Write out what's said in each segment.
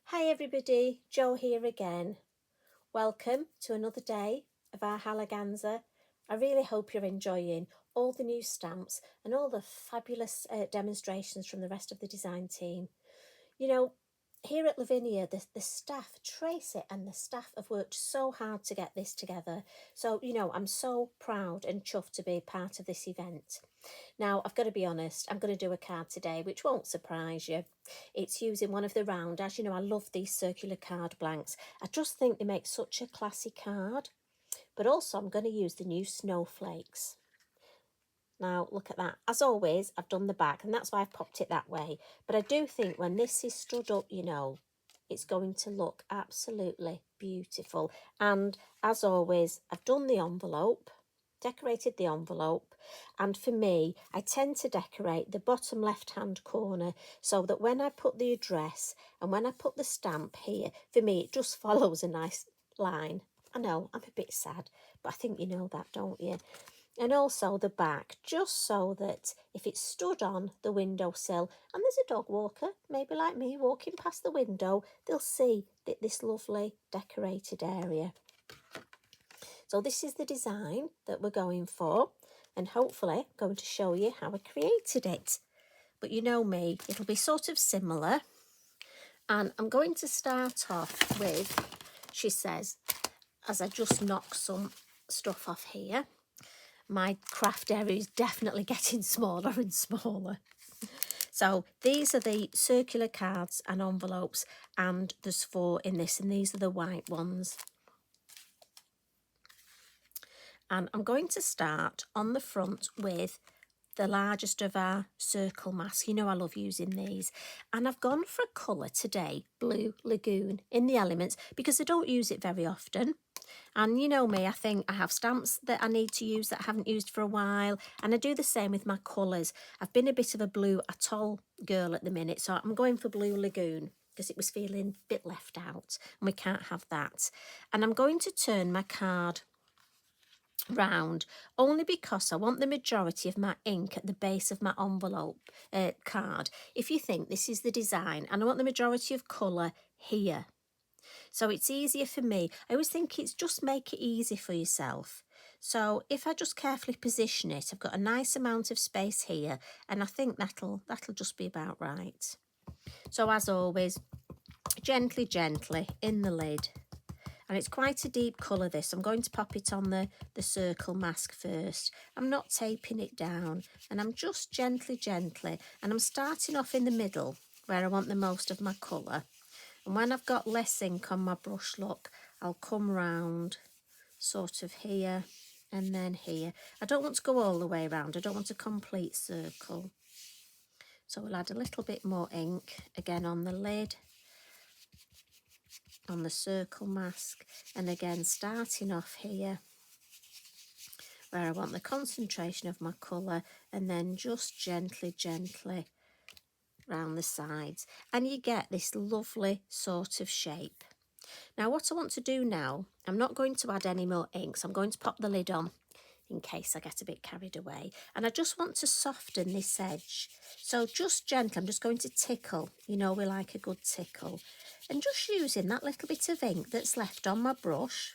Hi everybody, Jo here again. Welcome to another day of our halaganza. I really hope you're enjoying all the new stamps and all the fabulous demonstrations from the rest of the design team. You know, here at Lavinia, the staff, Tracy and the staff have worked so hard to get this together. So, I'm so proud and chuffed to be part of this event. Now, I've got to be honest, I'm going to do a card today, which won't surprise you. It's using one of the round. As you know, I love these circular card blanks. I just think they make such a classy card. But also, I'm going to use the new Snowflakes. Now, look at that. As always, I've done the back, and that's why I've popped it that way. But I do think when this is stood up, it's going to look absolutely beautiful. And as always, I've done the envelope, decorated the envelope. And for me, I tend to decorate the bottom left-hand corner so that when I put the address and when I put the stamp here, for me, it just follows a nice line. I know, I'm a bit sad, but I think you know that, don't you? And also the back, just so that if it's stood on the windowsill and there's a dog walker, maybe like me, walking past the window, they'll see this lovely decorated area. So this is the design that we're going for, and hopefully I'm going to show you how I created it. But you know me, it'll be sort of similar. And I'm going to start off with, she says, as I just knock some stuff off here, my craft area is definitely getting smaller and smaller. So these are the circular cards and envelopes, and there's 4 in this, and these are the white ones. And I'm going to start on the front with the largest of our circle masks. You know I love using these. And I've gone for a colour today, Blue Lagoon, in the elements, because I don't use it very often. And you know me, I think I have stamps that I need to use that I haven't used for a while. And I do the same with my colours. I've been a bit of a blue atoll girl at the minute, so I'm going for Blue Lagoon because it was feeling a bit left out and we can't have that. And I'm going to turn my card round only because I want the majority of my ink at the base of my envelope card. If you think this is the design, and I want the majority of colour here. So it's easier for me. I always think it's just make it easy for yourself. So if I just carefully position it, I've got a nice amount of space here, and I think that'll just be about right. So as always, gently in the lid. And it's quite a deep colour this. I'm going to pop it on the circle mask first. I'm not taping it down, and I'm just gently, and I'm starting off in the middle where I want the most of my colour. And when I've got less ink on my brush, look, I'll come round sort of here and then here. I don't want to go all the way around. I don't want a complete circle. So we'll add a little bit more ink again on the lid, on the circle mask, and again starting off here where I want the concentration of my colour, and then just gently round the sides, and you get this lovely sort of shape. Now what I want to do now, I'm not going to add any more ink, so I'm going to pop the lid on in case I get a bit carried away. And I just want to soften this edge. So just gently, I'm just going to tickle, you know, we like a good tickle. And just using that little bit of ink that's left on my brush.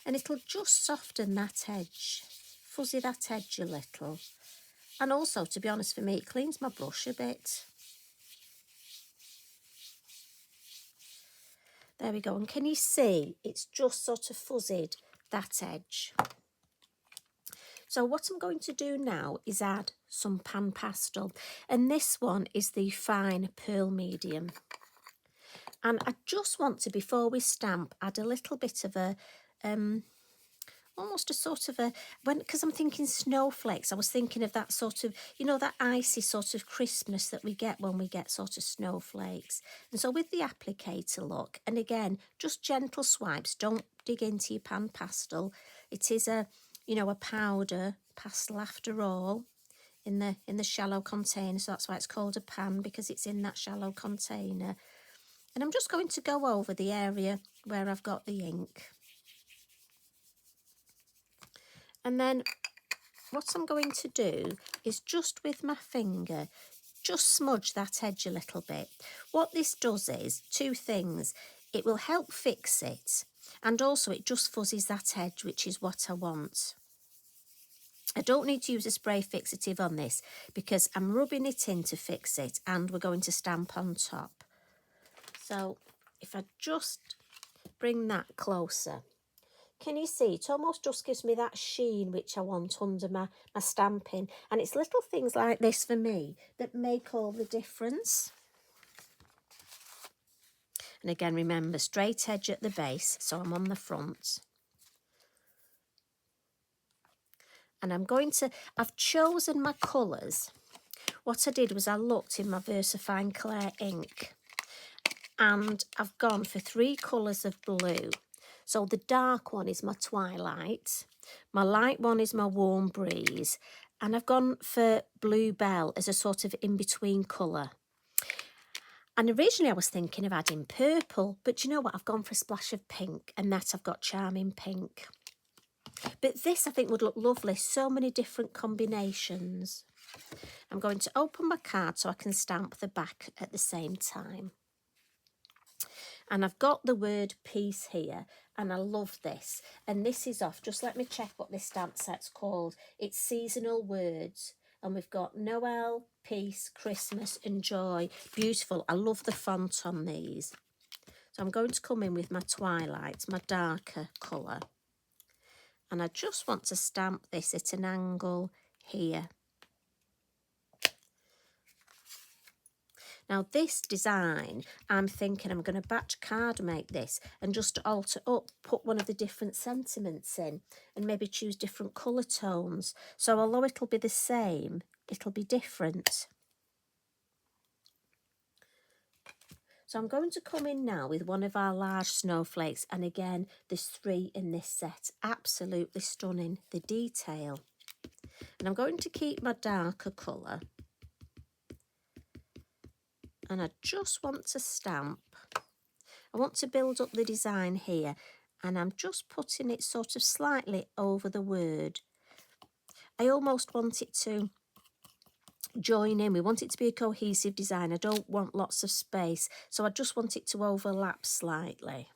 And it'll just soften that edge, fuzzy that edge a little. And also, to be honest, for me, it cleans my brush a bit. There we go. And can you see it's just sort of fuzzied that edge? So what I'm going to do now is add some pan pastel, and this one is the fine pearl medium. And I just want to, before we stamp, add a little bit of a almost a sort of a, because I'm thinking snowflakes, I was thinking of that sort of, you know, that icy sort of crispness that we get when we get sort of snowflakes. And so with the applicator, look, and again, just gentle swipes, don't dig into your pan pastel. It is a, you know, a powder pastel after all, in the shallow container, so that's why it's called a pan, because it's in that shallow container. And I'm just going to go over the area where I've got the ink. And then what I'm going to do is just with my finger, just smudge that edge a little bit. What this does is two things. It will help fix it, and also it just fuzzies that edge, which is what I want. I don't need to use a spray fixative on this because I'm rubbing it in to fix it, and we're going to stamp on top. So if I just bring that closer, can you see it almost just gives me that sheen which I want under my stamping, and it's little things like this for me that make all the difference. And again, remember, straight edge at the base, so I'm on the front. And I've chosen my colours. What I did was I looked in my Versafine Clair ink, and I've gone for 3 colours of blue. So the dark one is my Twilight, my light one is my Warm Breeze, and I've gone for Bluebell as a sort of in-between colour. And originally I was thinking of adding purple, but you know what? I've gone for a splash of pink, and that I've got Charming Pink. But this I think would look lovely, so many different combinations. I'm going to open my card so I can stamp the back at the same time. And I've got the word peace here, and I love this. And this is off, just let me check what this stamp set's called. It's Seasonal Words, and we've got Noel, Peace, Christmas and Joy. Beautiful. I love the font on these. So I'm going to come in with my Twilight, my darker colour. And I just want to stamp this at an angle here. Now this design, I'm thinking I'm going to batch card make this and just alter up, put one of the different sentiments in and maybe choose different colour tones. So although it'll be the same, it'll be different. So I'm going to come in now with one of our large snowflakes, and again there's 3 in this set. Absolutely stunning, the detail. And I'm going to keep my darker colour. And I just want to stamp. I want to build up the design here, and I'm just putting it sort of slightly over the word. I almost want it to join in. We want it to be a cohesive design. I don't want lots of space, so I just want it to overlap slightly.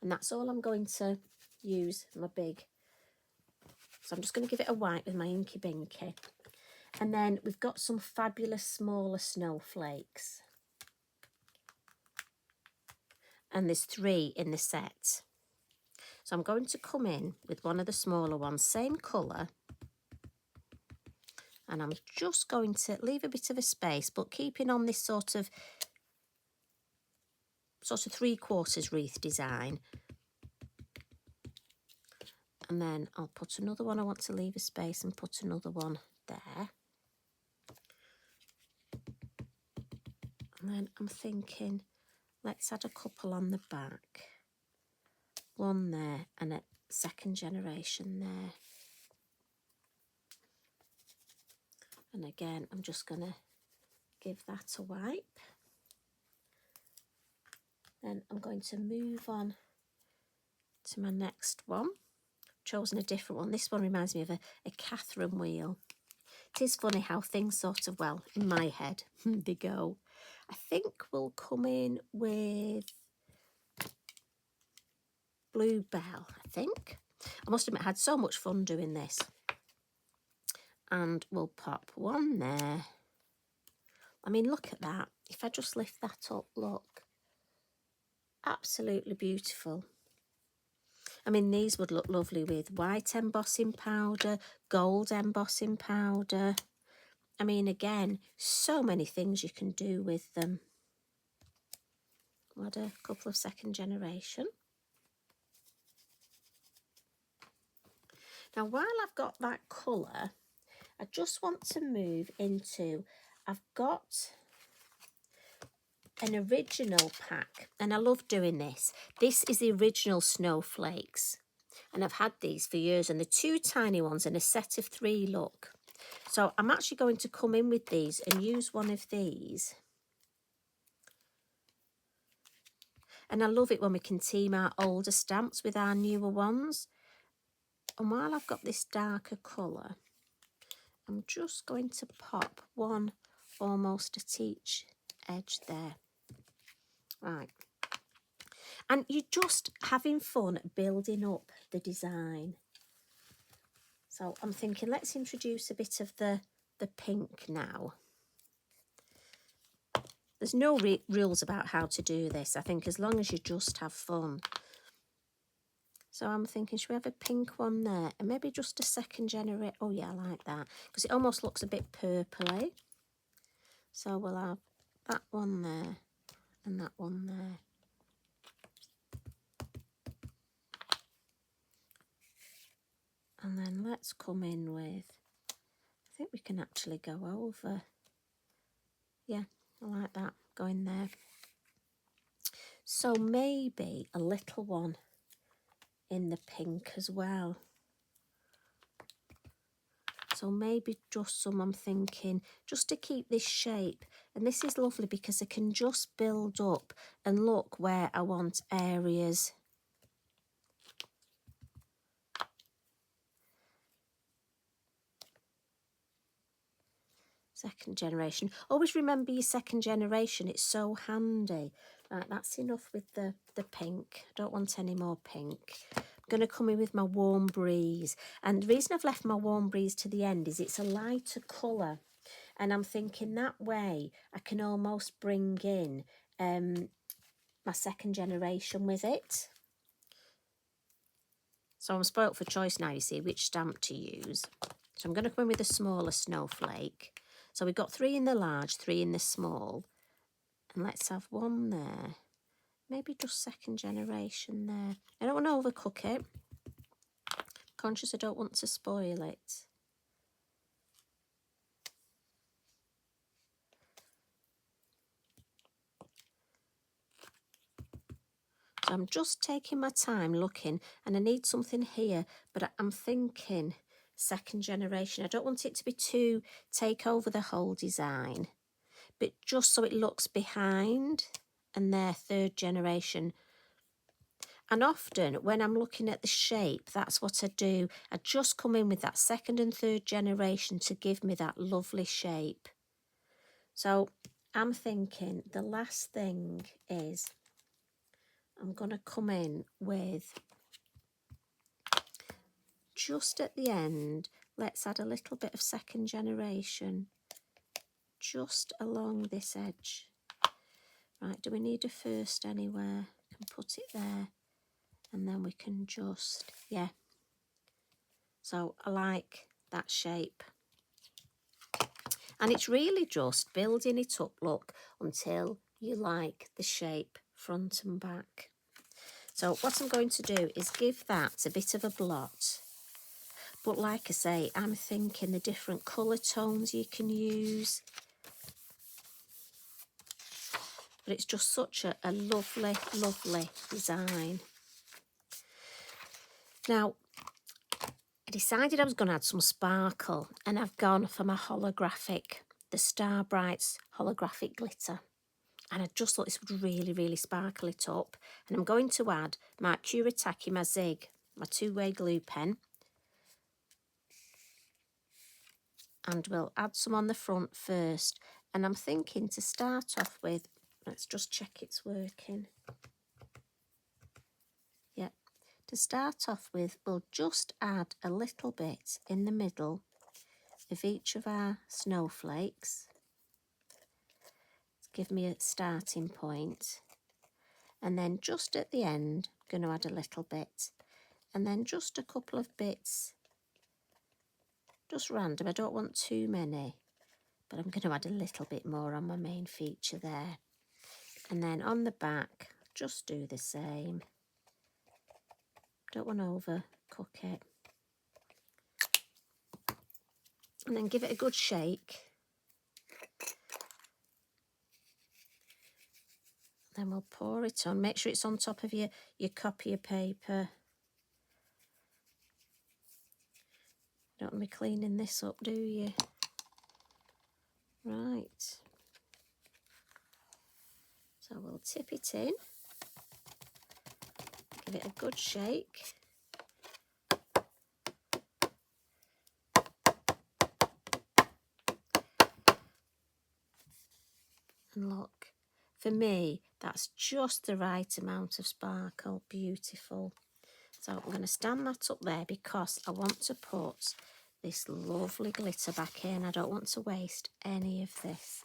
And that's all I'm going to use, my big. So I'm just going to give it a wipe with my Inky Binky. And then we've got some fabulous smaller snowflakes. And there's 3 in the set. So I'm going to come in with one of the smaller ones, same colour. And I'm just going to leave a bit of a space, but keeping on this sort of 3/4 wreath design. And then I'll put another one. I want to leave a space and put another one there. And then I'm thinking, let's add a couple on the back. One there and a second generation there. And again, I'm just going to give that a wipe. Then I'm going to move on to my next one. I've chosen a different one. This one reminds me of a Catherine wheel. It is funny how things sort of, well, in my head, they go. I think we'll come in with Bluebell, I think. I must admit, I had so much fun doing this. And we'll pop one there. I mean, look at that. If I just lift that up, look. Absolutely beautiful. I mean, these would look lovely with white embossing powder, gold embossing powder. I mean, again, so many things you can do with them. Add a couple of second generation. Now, while I've got that colour, I just want to move into, I've got an original pack, and I love doing this. This is the original Snowflakes, and I've had these for years, and the 2 tiny ones and a set of 3 look. So I'm actually going to come in with these and use one of these. And I love it when we can team our older stamps with our newer ones. And while I've got this darker colour, I'm just going to pop one almost at each edge there. Right. And you're just having fun building up the design. So I'm thinking, let's introduce a bit of the pink now. There's no rules about how to do this. I think as long as you just have fun. So I'm thinking, should we have a pink one there? And maybe just a second generation. Oh yeah, I like that. Because it almost looks a bit purpley. So we'll have that one there and that one there. And then let's come in with, I think we can actually go over. Yeah, I like that, going there. So maybe a little one in the pink as well. So maybe just some, I'm thinking, just to keep this shape. And this is lovely because I can just build up and look where I want areas. Second generation. Always remember your second generation. It's so handy. Right, that's enough with the pink. I don't want any more pink. I'm going to come in with my Warm Breeze. And the reason I've left my Warm Breeze to the end is it's a lighter colour. And I'm thinking that way I can almost bring in my second generation with it. So I'm spoilt for choice now, you see, which stamp to use. So I'm going to come in with a smaller snowflake. So we've got 3 in the large, 3 in the small. And let's have one there. Maybe just second generation there. I don't want to overcook it. Conscious I don't want to spoil it. So I'm just taking my time looking, and I need something here, but I'm thinking second generation. I don't want it to be too take over the whole design, but just so it looks behind and their third generation. And often when I'm looking at the shape, that's what I do. I just come in with that second and third generation to give me that lovely shape. So I'm thinking the last thing is I'm going to come in with, just at the end, let's add a little bit of second generation just along this edge. Right, do we need a first anywhere? I can put it there, and then we can just, yeah. So I like that shape. And it's really just building it up, look, until you like the shape front and back. So what I'm going to do is give that a bit of a blot. But like I say, I'm thinking the different colour tones you can use. But it's just such a lovely, lovely design. Now, I decided I was going to add some sparkle, and I've gone for my holographic, the Starbrights Holographic Glitter. And I just thought this would really, really sparkle it up. And I'm going to add my Kuretake, my Zig, my two-way glue pen. And we'll add some on the front first. And I'm thinking to start off with, let's just check it's working. Yep. To start off with, we'll just add a little bit in the middle of each of our snowflakes. Give me a starting point, and then just at the end I'm going to add a little bit, and then just a couple of bits, just random. I don't want too many, but I'm going to add a little bit more on my main feature there. And then on the back just do the same. Don't want to overcook it, and then give it a good shake. Then we'll pour it on. Make sure it's on top of your copier paper. Don't want to be cleaning this up, do you? Right. So we'll tip it in. Give it a good shake. And look, for me, that's just the right amount of sparkle. Beautiful. So I'm going to stand that up there because I want to put this lovely glitter back in. I don't want to waste any of this.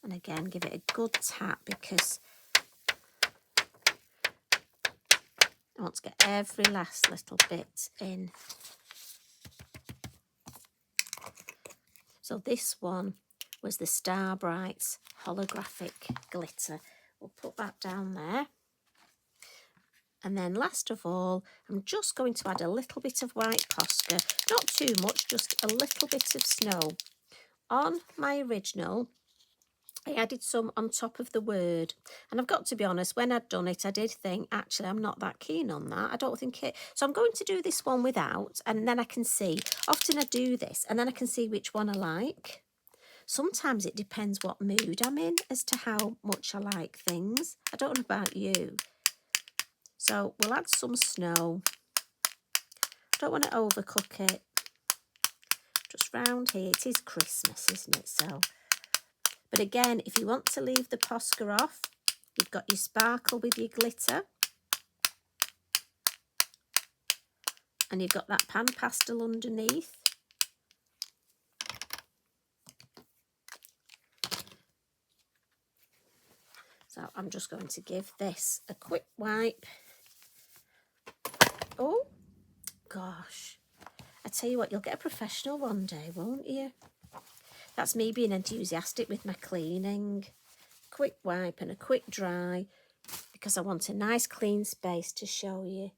And again, give it a good tap because I want to get every last little bit in. So this one was the Starbrights Holographic Glitter. We'll put that down there. And then last of all, I'm just going to add a little bit of white Posca, not too much, just a little bit of snow. On my original, I added some on top of the word. And I've got to be honest, when I'd done it, I did think, actually, I'm not that keen on that. I don't think it... So I'm going to do this one without, and then I can see. Often I do this, and then I can see which one I like. Sometimes it depends what mood I'm in as to how much I like things. I don't know about you. So we'll add some snow. Don't want to overcook it. Just round here. It is Christmas, isn't it? So, but again, if you want to leave the Posca off, you've got your sparkle with your glitter. And you've got that pan pastel underneath. So I'm just going to give this a quick wipe. Oh, gosh. I tell you what, you'll get a professional one day, won't you? That's me being enthusiastic with my cleaning. Quick wipe and a quick dry because I want a nice clean space to show you.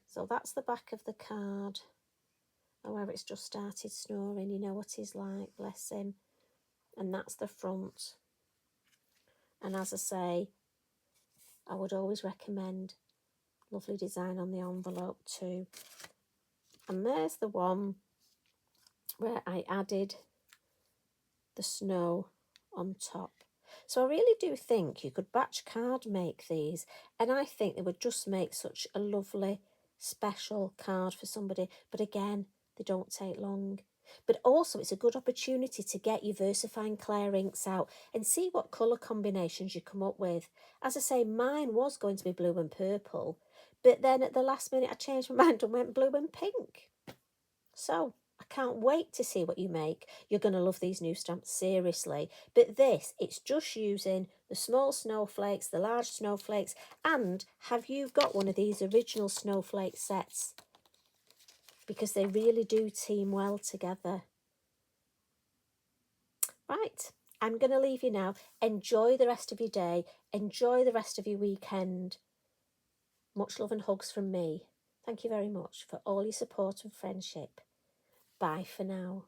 So that's the back of the card. Oh, where it's just started snoring, you know what he's like, bless him. And that's the front. And as I say, I would always recommend lovely design on the envelope too. And there's the one where I added the snow on top. So I really do think you could batch card make these, and I think they would just make such a lovely special card for somebody. But again, they don't take long. But also it's a good opportunity to get your Versafine Clair inks out and see what colour combinations you come up with. As I say, mine was going to be blue and purple, but then at the last minute I changed my mind and went blue and pink. So I can't wait to see what you make. You're going to love these new stamps, seriously. But this, it's just using the small snowflakes, the large snowflakes, and have you got one of these original snowflake sets? Because they really do team well together. Right, I'm going to leave you now. Enjoy the rest of your day. Enjoy the rest of your weekend. Much love and hugs from me. Thank you very much for all your support and friendship. Bye for now.